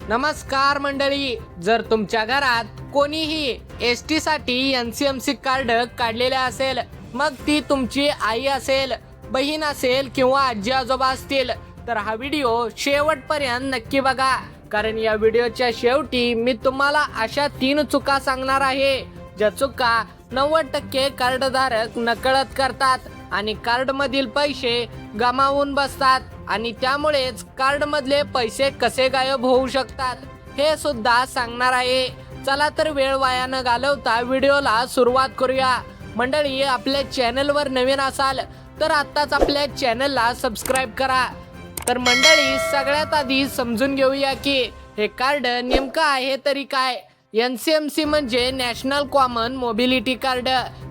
नमस्कार मंडळी, जर तुमच्या घरात कोणीही एसटी साठी NCMC कार्ड काढलेले असेल, मग ती तुमची आई असेल, बहीण असेल किंवा आजी आजोबा असतील, तर हा व्हिडिओ शेवटपर्यंत नक्की बघा. कारण या व्हिडिओच्या शेवटी मी तुम्हाला अशा 3 चुका सांगणार आहे ज्या चुका 90% कार्डधारक नकळत करतात आणि कार्ड मधील पैसे गमावून बसतात आणि त्यामुळेच कार्ड मधले पैसे कसे गायब होऊ शकतात हे सुद्धा सांगणार आहे. चला तर वेळ वाया न घालवता व्हिडिओला सुरुवात करूया. मंडळी, आपल्या चॅनलवर नवीन असाल तर आत्ताच आपल्या चॅनलला सबस्क्राईब करा. तर मंडळी, सगळ्यात आधी समजून घेऊया की हे कार्ड नेमकं आहे तरी काय. NCMC म्हणजे नॅशनल कॉमन मोबिलिटी कार्ड.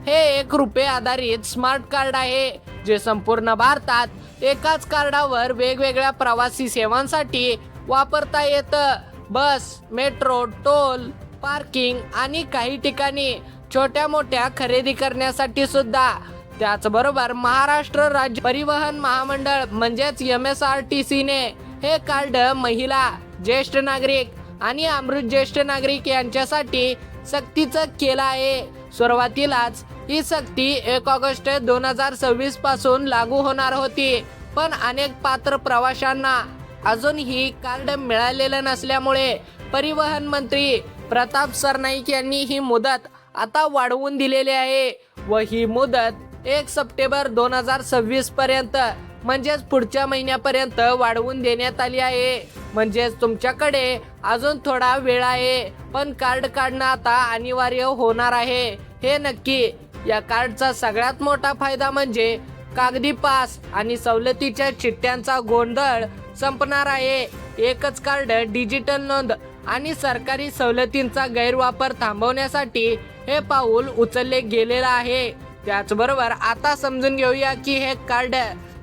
हे 1 रुपये आधारित स्मार्ट कार्ड आहे जे संपूर्ण भारतात एकाच कार्डावर वेगवेगळ्या प्रवासी सेवांसाठी वापरता येतं. बस, मेट्रो, टोल, पार्किंग आणि काही ठिकाणी छोट्या मोठ्या खरेदी करण्यासाठी सुद्धा. त्याचबरोबर महाराष्ट्र राज्य परिवहन महामंडळ म्हणजेच MSRTC ने हे कार्ड महिला, ज्येष्ठ नागरिक आणि अमृत ज्येष्ठ नागरिक यांच्यासाठी सक्तीचं केलं आहे. सुरुवातीलाच ही सक्ती 1 ऑगस्ट 2026 पासून लागू होणार होती, पण अनेक पात्र प्रवाशांना अजूनही कार्ड मिळालेलं नसल्यामुळे परिवहन मंत्री प्रताप सरनाईक यांनी ही मुदत आता वाढवून दिलेली आहे व ही मुदत 1 सप्टेंबर 2026 पर्यंत म्हणजेच पुढच्या महिन्यापर्यंत वाढवून देण्यात आली आहे. म्हणजेच तुमच्याकडे अजून थोडा वेळ आहे, पण कार्ड काढणं आता अनिवार्य होणार आहे हे नक्की. या कार्डचा सगळ्यात मोठा फायदा म्हणजे कागदी पास आणि सवलतीच्या चिठ्ठ्यांचा गोंधळ संपणार आहे. एकच कार्ड, डिजिटल नोंद आणि सरकारी सवलतींचा गैरवापर थांबवण्यासाठी हे पाऊल उचलले गेलेलं आहे. त्याचबरोबर आता समजून घेऊया की हे कार्ड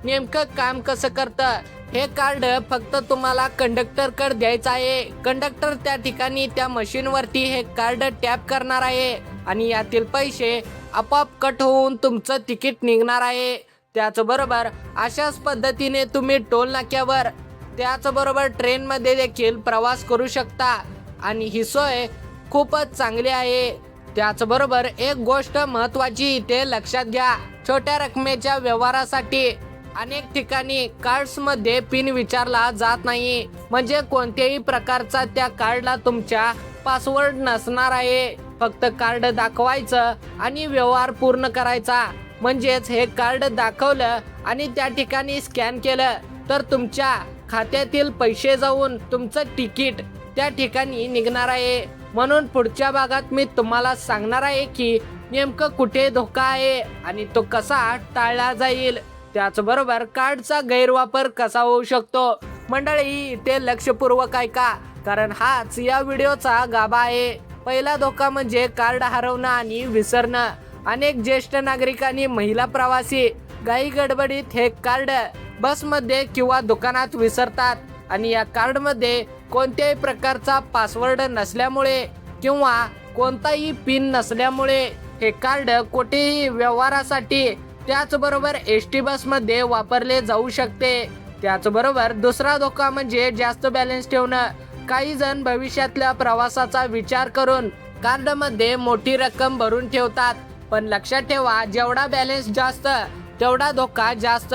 नेमकं काम कसं करतं. हे कार्ड फक्त तुम्हाला कंडक्टरकडे द्यायचं आहे. कंडक्टर त्या ठिकाणी त्या मशीनवरती हे कार्ड टॅप करणार आहे आणि यातील पैसे आपोआप कट होऊन तुमचं तिकीट निघणार आहे. त्याचबरोबर अशाच पद्धतीने तुम्ही टोल नाक्यावर, त्याचबरोबर ट्रेनमध्ये देखील प्रवास करू शकता आणि ही सोय खूपच चांगली आहे. त्याचबरोबर एक गोष्ट महत्त्वाची इथे लक्षात घ्या, छोट्या रकमेच्या व्यवहारासाठी अनेक ठिकाणी कार्ड्समध्ये पिन विचारला जात नाही. म्हणजे कोणत्याही प्रकारचा त्या कार्डला तुमच्या पासवर्ड नसणार आहे. फक्त कार्ड दाखवायचं आणि व्यवहार पूर्ण करायचा. म्हणजेच हे कार्ड दाखवलं आणि त्या ठिकाणी स्कॅन केलं तर तुमच्या खात्यातील पैसे जाऊन तुमचं तिकीट त्या ठिकाणी निघणार आहे. म्हणून पुढच्या भागात मी तुम्हाला सांगणार आहे की नेमकं कुठे धोका आहे आणि तो कसा टाळला जाईल. त्याचबरोबर कार्डचा गैरवापर कसा होऊ शकतो. मंडळी, इथे लक्षपूर्वक ऐका, कारण हाच या व्हिडिओचा गाभा आहे. पहिला धोका म्हणजे कार्ड हरवणं आणि विसरणं. अनेक ज्येष्ठ नागरिक आणि महिला प्रवासी घाई गडबडीत हे कार्ड बसमध्ये किंवा दुकानात विसरतात आणि या कार्डमध्ये कोणत्याही प्रकारचा पासवर्ड नसल्यामुळे किंवा कोणताही पिन नसल्यामुळे हे कार्ड कुठेही व्यवहारासाठी, त्याचबरोबर ST बसमध्ये वापरले जाऊ शकते. त्याचबरोबर दुसरा धोका म्हणजे जास्त बॅलन्स ठेवणं. काही जण भविष्यातल्या प्रवासाचा विचार करून कार्डमध्ये मोठी रक्कम भरून ठेवतात, पण लक्षात ठेवा, जेवढा बॅलन्स जास्त तेवढा धोका जास्त.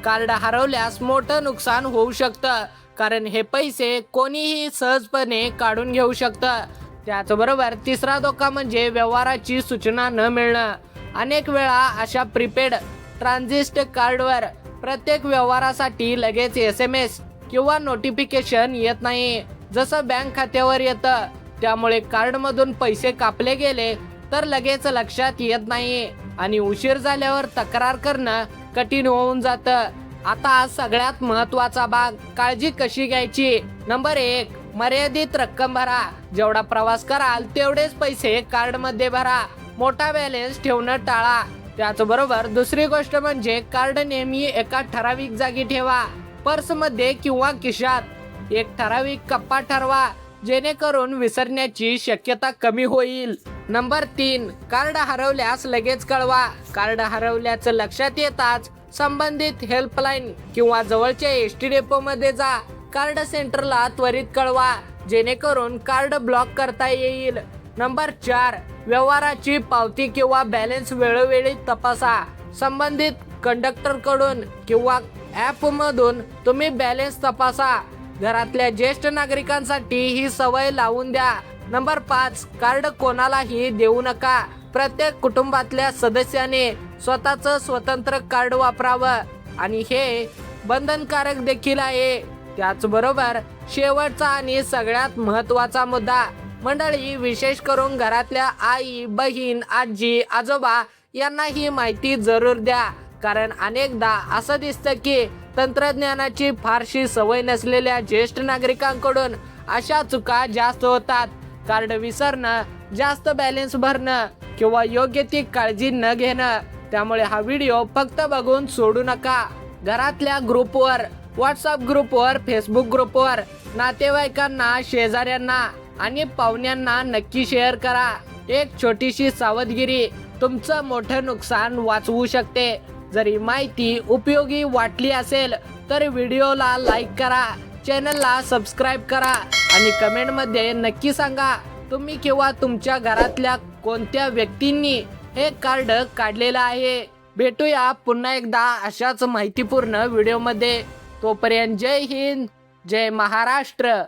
कार्ड हरवल्यास मोठं नुकसान होऊ शकतं, कारण हे पैसे कोणीही सहजपणे काढून घेऊ शकतं. त्याचबरोबर तिसरा धोका म्हणजे व्यवहाराची सूचना न मिळणं. अनेक वेळा अशा प्रीपेड ट्रान्झिस्ट कार्डवर प्रत्येक व्यवहारासाठी लगेच SMS किंवा नोटिफिकेशन येत नाही, जसं बँक खात्यावर येतं. त्यामुळे कार्डमधून पैसे कापले गेले तर लगेच लक्षात येत नाही आणि उशीर झाल्यावर तक्रार करणं कठीण होऊन जातं. आता सगळ्यात महत्त्वाचा भाग, काळजी कशी घ्यायची. नंबर 1, मर्यादित रक्कम भरा. जेवढा प्रवास कराल तेवढेच पैसे कार्डमध्ये भरा. मोठा बॅलन्स ठेवणं टाळा. त्याचबरोबर दुसरी गोष्ट म्हणजे कार्ड नेहमी एका ठराविक जागी ठेवा. पर्समध्ये किंवा खिशात एक ठराविक कप्पा ठरवा, जेणेकरून विसरण्याची शक्यता कमी होईल. नंबर 3, कार्ड हरवल्यास लगेच कळवा. कार्ड हरवल्याचं लक्षात येताच संबंधित हेल्पलाईन किंवा जवळच्या ST डेपोमध्ये जा. कार्ड सेंटरला त्वरित कळवा. जेणेकरून कार्ड ब्लॉक करता येईल. नंबर 4, व्यवहाराची पावती किंवा बॅलन्स वेळोवेळी तपासा. संबंधित कंडक्टरकडून किंवा ॲपमधून तुम्ही बॅलन्स तपासा. घरातल्या ज्येष्ठ नागरिकांसाठी ही सवय लावून द्या. नंबर 5, कार्ड कोणालाही देऊ नका. प्रत्येक कुटुंबातल्या सदस्याने स्वतःचं स्वतंत्र कार्ड वापरावं आणि हे बंधनकारक देखील आहे. त्याचबरोबर शेवटचा आणि सगळ्यात महत्त्वाचा मुद्दा मंडळी, विशेष करून घरातल्या आई, बहीण, आजी, आजोबा यांना ही माहिती जरूर द्या. कारण अनेकदा असं दिसतं की तंत्रज्ञानाची फारशी सवय नसलेल्या ज्येष्ठ नागरिकांकडून अशा चुका जास्त होतात. कार्ड विसरणं, जास्त बॅलन्स भरणं किंवा योग्य ती काळजी न घेणं. त्यामुळे हा व्हिडिओ फक्त बघून सोडू नका. घरातल्या ग्रुपवर, व्हॉट्सअप ग्रुपवर, फेसबुक ग्रुपवर नातेवाईकांना, शेजाऱ्यांना आणि पाहुण्यांना नक्की शेअर करा. एक छोटीशी सावधगिरी तुमचं मोठं नुकसान वाचवू शकते. जरी माहिती उपयोगी वाटली असेल तर व्हिडिओला लाईक करा, चॅनलला सबस्क्राईब करा आणि कमेंटमध्ये नक्की सांगा तुम्ही किंवा तुमच्या घरातल्या कोणत्या व्यक्तींनी हे कार्ड काढलेलं आहे. भेटूया पुन्हा एकदा अशाच माहितीपूर्ण व्हिडिओमध्ये. तोपर्यंत जय हिंद, जय महाराष्ट्र.